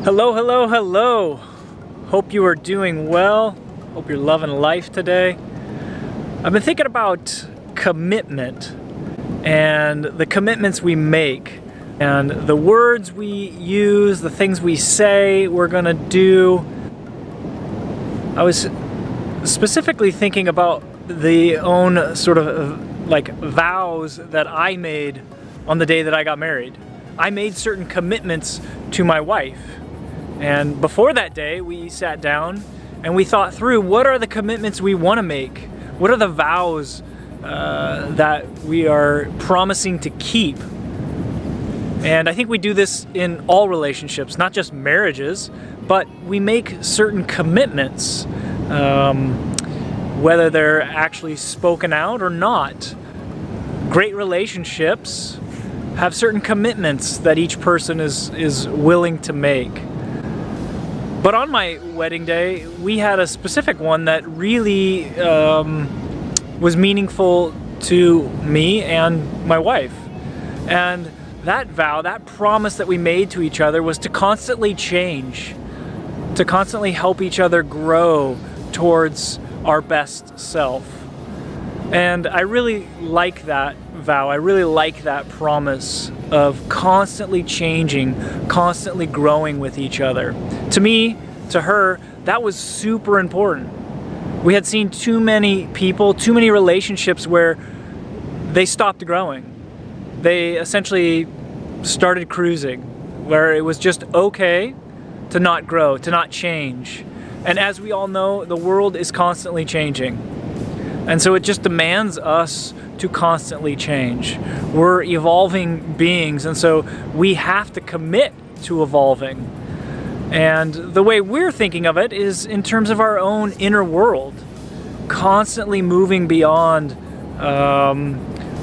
Hello, hello, hello. Hope you are doing well. Hope you're loving life today. I've been thinking about commitment and the commitments we make and the words we use, the things we say we're gonna do. I was specifically thinking about the own sort of like vows that I made on the day that I got married. I made certain commitments to my wife. And before that day, we sat down and we thought through what are the commitments we want to make? What are the vows that we are promising to keep? And I think we do this in all relationships, not just marriages, but we make certain commitments, whether they're actually spoken out or not. Great relationships have certain commitments that each person is willing to make. But on my wedding day, we had a specific one that really was meaningful to me and my wife. And that vow, that promise that we made to each other was to constantly change, to constantly help each other grow towards our best self. And I really like that vow. I really like that promise of constantly changing, constantly growing with each other. To me, to her, that was super important. We had seen too many people, too many relationships where they stopped growing. They essentially started cruising, where it was just okay to not grow, to not change. And as we all know, the world is constantly changing. And so it just demands us to constantly change. We're evolving beings, and so we have to commit to evolving. And the way we're thinking of it is in terms of our own inner world, constantly moving beyond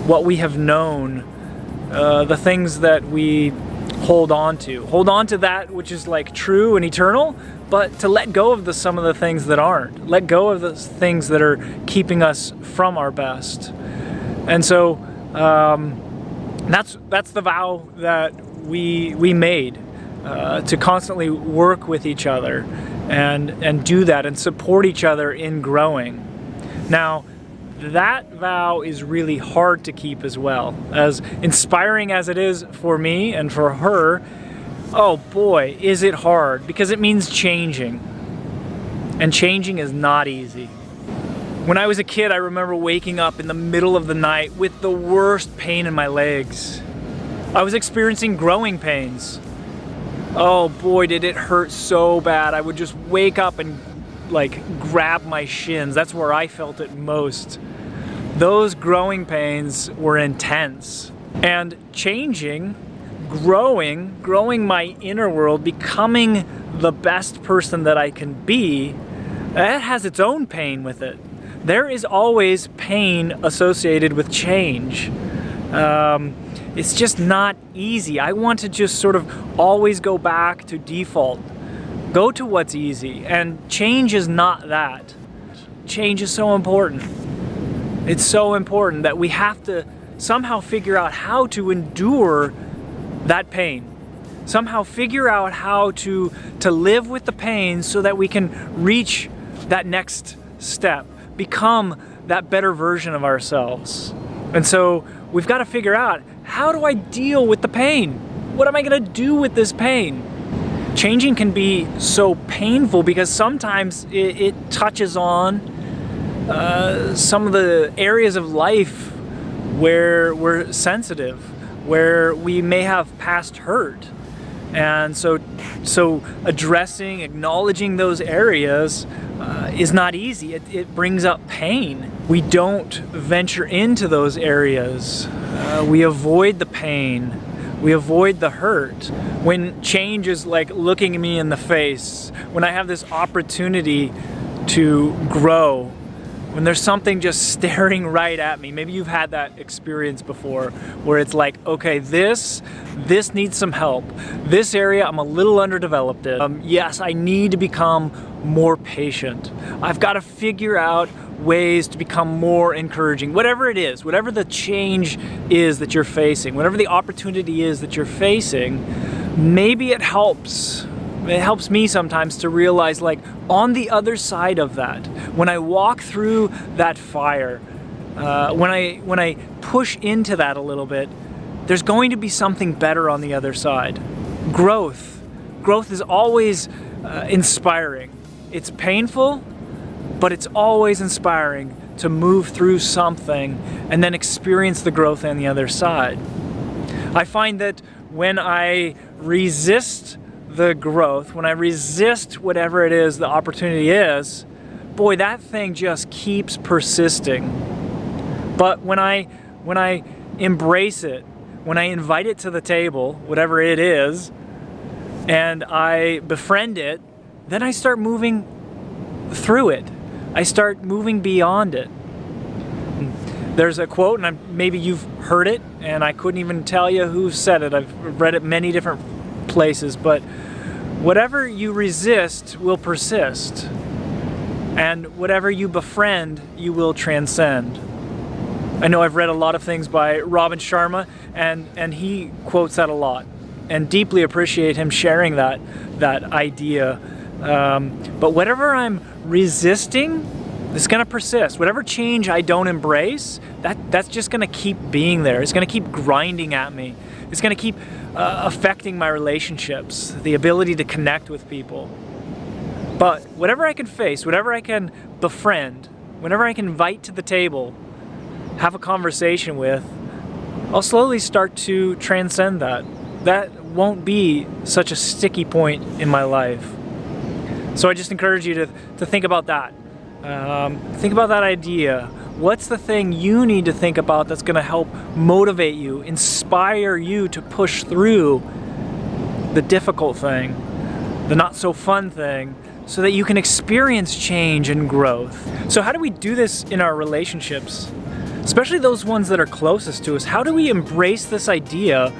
what we have known, the things that we hold on to. Hold on to that which is like true and eternal, but to let go of some of the things that aren't. Let go of the things that are keeping us from our best. And so that's the vow that we made, to constantly work with each other and do that and support each other in growing. Now, that vow is really hard to keep as well. As inspiring as it is for me and for her, oh boy, is it hard, because it means changing. And changing is not easy. When I was a kid, I remember waking up in the middle of the night with the worst pain in my legs. I was experiencing growing pains. Oh boy, did it hurt so bad. I would just wake up and like grab my shins. That's where I felt it most. Those growing pains were intense. And changing, growing my inner world, becoming the best person that I can be, that has its own pain with it. There is always pain associated with change. It's just not easy. I want to just sort of always go back to default. Go to what's easy. And change is not that. Change is so important. It's so important that we have to somehow figure out how to endure that pain. Somehow figure out how to live with the pain so that we can reach that next step, become that better version of ourselves. And so we've got to figure out, how do I deal with the pain? What am I going to do with this pain? Changing can be so painful because sometimes it touches on some of the areas of life where we're sensitive, where we may have past hurt. And so addressing, acknowledging those areas is not easy. It brings up pain. We don't venture into those areas. We avoid the pain. We avoid the hurt. When change is like looking me in the face, when I have this opportunity to grow, when there's something just staring right at me. Maybe you've had that experience before where it's like, okay, this needs some help. This area I'm a little underdeveloped in. Yes, I need to become more patient. I've got to figure out ways to become more encouraging. Whatever it is, whatever the change is that you're facing, whatever the opportunity is that you're facing, maybe it helps It helps me sometimes to realize, like, on the other side of that, when I walk through that fire, when I push into that a little bit, there's going to be something better on the other side. Growth is always inspiring. It's painful, but it's always inspiring to move through something and then experience the growth on the other side. I find that when I resist the growth, when I resist whatever it is the opportunity is, boy, that thing just keeps persisting. But when I embrace it, when I invite it to the table, whatever it is, and I befriend it, then I start moving through it. I start moving beyond it. There's a quote, and maybe you've heard it, and I couldn't even tell you who said it. I've read it many different places, but whatever you resist will persist, and whatever you befriend, you will transcend. I know I've read a lot of things by Robin Sharma, and he quotes that a lot, and deeply appreciate him sharing that idea. But whatever I'm resisting, it's going to persist. Whatever change I don't embrace, that's just going to keep being there. It's going to keep grinding at me. It's going to keep affecting my relationships, the ability to connect with people. But whatever I can face, whatever I can befriend, whenever I can invite to the table, have a conversation with, I'll slowly start to transcend that. That won't be such a sticky point in my life. So I just encourage you to think about that. Think about that idea. What's the thing you need to think about that's going to help motivate you, inspire you to push through the difficult thing, the not so fun thing, so that you can experience change and growth? So how do we do this in our relationships? Especially those ones that are closest to us. How do we embrace this idea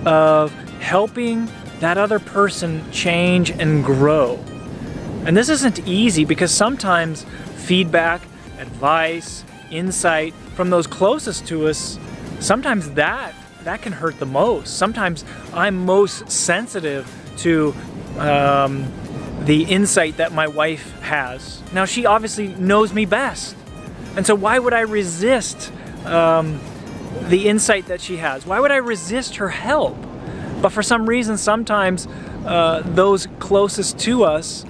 of helping that other person change and grow? And this isn't easy, because sometimes feedback, advice, insight from those closest to us, sometimes that can hurt the most. Sometimes I'm most sensitive to the insight that my wife has. Now, she obviously knows me best. And so why would I resist the insight that she has? Why would I resist her help? But for some reason, sometimes those closest to us,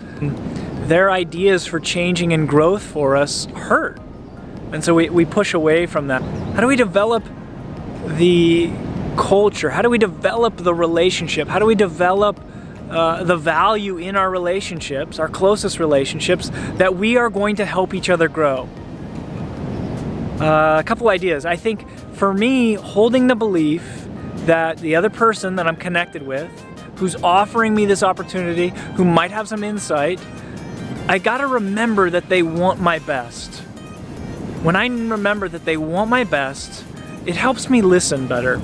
their ideas for changing and growth for us hurt. And so we push away from that. How do we develop the culture? How do we develop the relationship? How do we develop the value in our relationships, our closest relationships, that we are going to help each other grow? A couple ideas. I think for me, holding the belief that the other person that I'm connected with, who's offering me this opportunity, who might have some insight, I gotta remember that they want my best. When I remember that they want my best, it helps me listen better.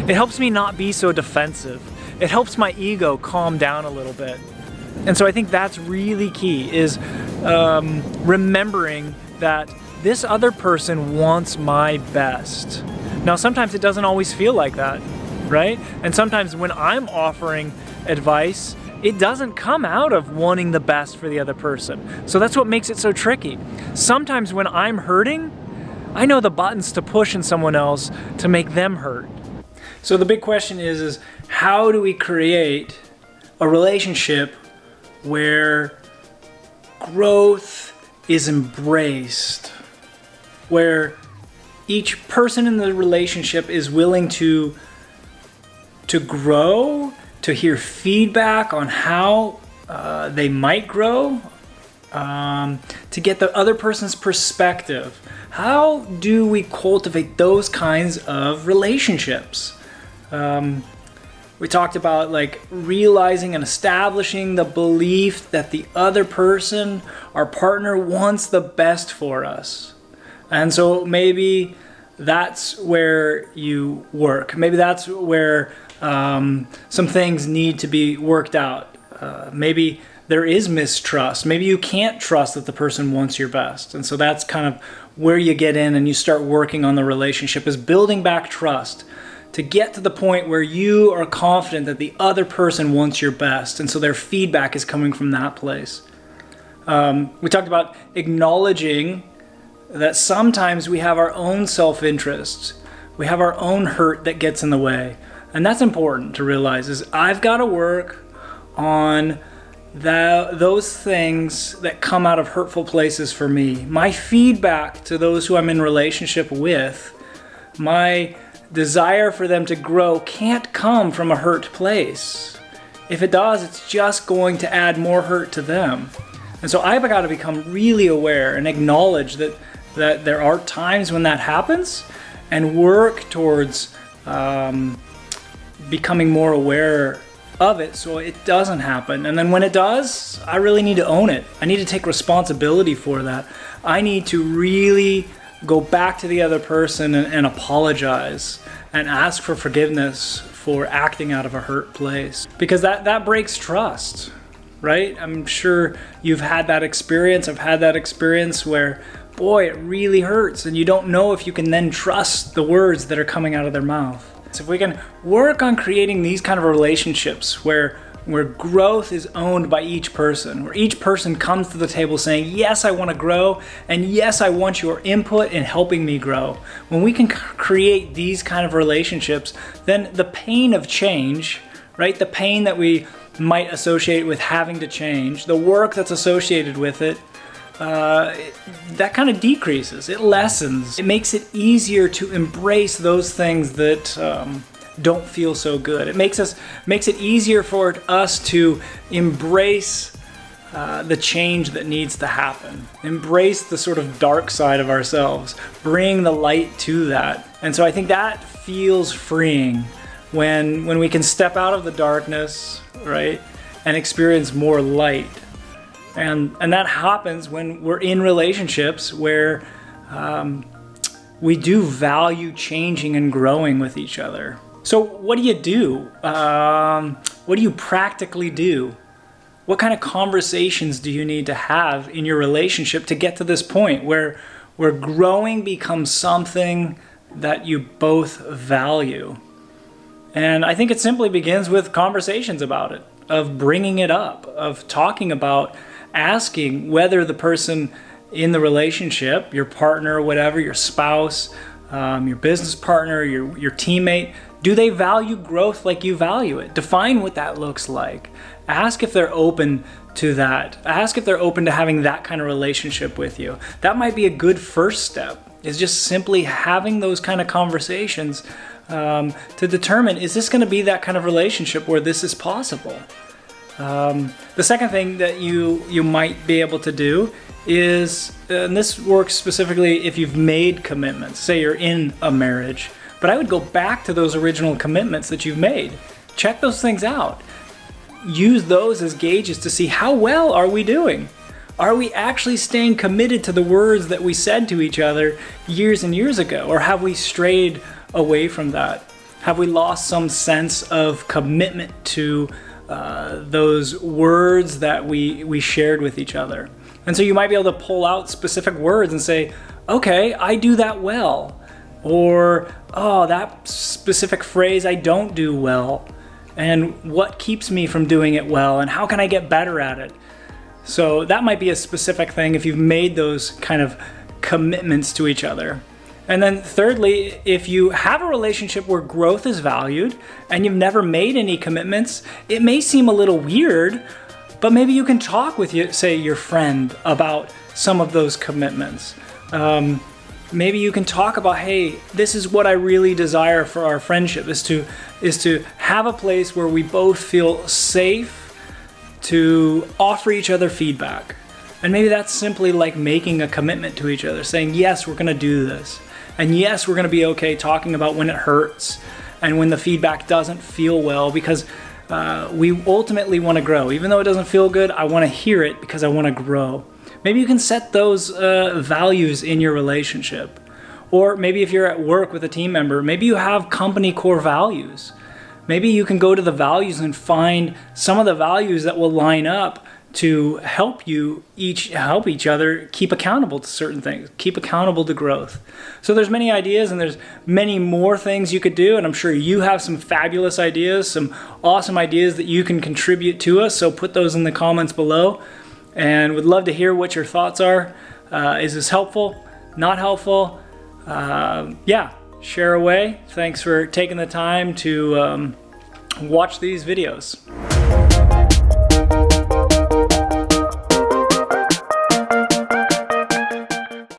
It helps me not be so defensive. It helps my ego calm down a little bit. And so I think that's really key, is remembering that this other person wants my best. Now, sometimes it doesn't always feel like that, right? And sometimes when I'm offering advice, it doesn't come out of wanting the best for the other person. So that's what makes it so tricky. Sometimes when I'm hurting, I know the buttons to push in someone else to make them hurt. So the big question is how do we create a relationship where growth is embraced, where each person in the relationship is willing to grow, to hear feedback on how they might grow, to get the other person's perspective. How do we cultivate those kinds of relationships? We talked about like realizing and establishing the belief that the other person, our partner, wants the best for us. And so maybe that's where you work. Maybe that's where some things need to be worked out. Maybe there is mistrust. Maybe you can't trust that the person wants your best. And so that's kind of where you get in and you start working on the relationship, is building back trust, to get to the point where you are confident that the other person wants your best, and so their feedback is coming from that place. We talked about acknowledging that sometimes we have our own self-interest, we have our own hurt that gets in the way, and that's important to realize. Is I've got to work on those things that come out of hurtful places for me. My feedback to those who I'm in relationship with, my desire for them to grow can't come from a hurt place. If it does, it's just going to add more hurt to them. And so I've got to become really aware and acknowledge that there are times when that happens, and work towards becoming more aware of it so it doesn't happen. And then when it does, I really need to own it. I need to take responsibility for that. I need to really go back to the other person and apologize and ask for forgiveness for acting out of a hurt place, because that breaks trust, right? I'm sure you've had that experience. I've had that experience where, boy, it really hurts, and you don't know if you can then trust the words that are coming out of their mouth. So if we can work on creating these kind of relationships where growth is owned by each person, where each person comes to the table saying, yes, I want to grow, and yes, I want your input in helping me grow. When we can create these kind of relationships, then the pain of change, right? The pain that we might associate with having to change, the work that's associated with it, that kind of decreases, it lessens. It makes it easier to embrace those things that don't feel so good. It makes it easier for us to embrace the change that needs to happen. Embrace the sort of dark side of ourselves. Bring the light to that. And so I think that feels freeing when we can step out of the darkness, right, and experience more light. And that happens when we're in relationships where we do value changing and growing with each other. So what do you do? What do you practically do? What kind of conversations do you need to have in your relationship to get to this point where growing becomes something that you both value? And I think it simply begins with conversations about it, of bringing it up, of talking about, asking whether the person in the relationship, your partner, whatever, your spouse, your business partner, your teammate, do they value growth like you value it? Define what that looks like. Ask if they're open to that. Ask if they're open to having that kind of relationship with you. That might be a good first step, is just simply having those kind of conversations to determine, is this going to be that kind of relationship where this is possible? The second thing that you might be able to do is, and this works specifically if you've made commitments, say you're in a marriage, but I would go back to those original commitments that you've made. Check those things out. Use those as gauges to see how well are we doing. Are we actually staying committed to the words that we said to each other years and years ago? Or have we strayed away from that? Have we lost some sense of commitment to those words that we shared with each other? And so you might be able to pull out specific words and say, okay, I do that well. Or, oh, that specific phrase I don't do well. And what keeps me from doing it well? And how can I get better at it? So that might be a specific thing if you've made those kind of commitments to each other. And then thirdly, if you have a relationship where growth is valued and you've never made any commitments, it may seem a little weird, but maybe you can talk with your friend about some of those commitments. Maybe you can talk about, hey, this is what I really desire for our friendship, is to have a place where we both feel safe to offer each other feedback. And maybe that's simply like making a commitment to each other, saying, yes, we're going to do this. And yes, we're going to be okay talking about when it hurts and when the feedback doesn't feel well, because we ultimately want to grow. Even though it doesn't feel good, I want to hear it because I want to grow. Maybe you can set those values in your relationship. Or maybe if you're at work with a team member, maybe you have company core values. Maybe you can go to the values and find some of the values that will line up to help each other keep accountable to certain things, keep accountable to growth. So there's many ideas, and there's many more things you could do, and I'm sure you have some fabulous ideas, some awesome ideas that you can contribute to us. So put those in the comments below, and would love to hear what your thoughts are. Is this helpful? Not helpful? Yeah, share away. Thanks for taking the time to watch these videos.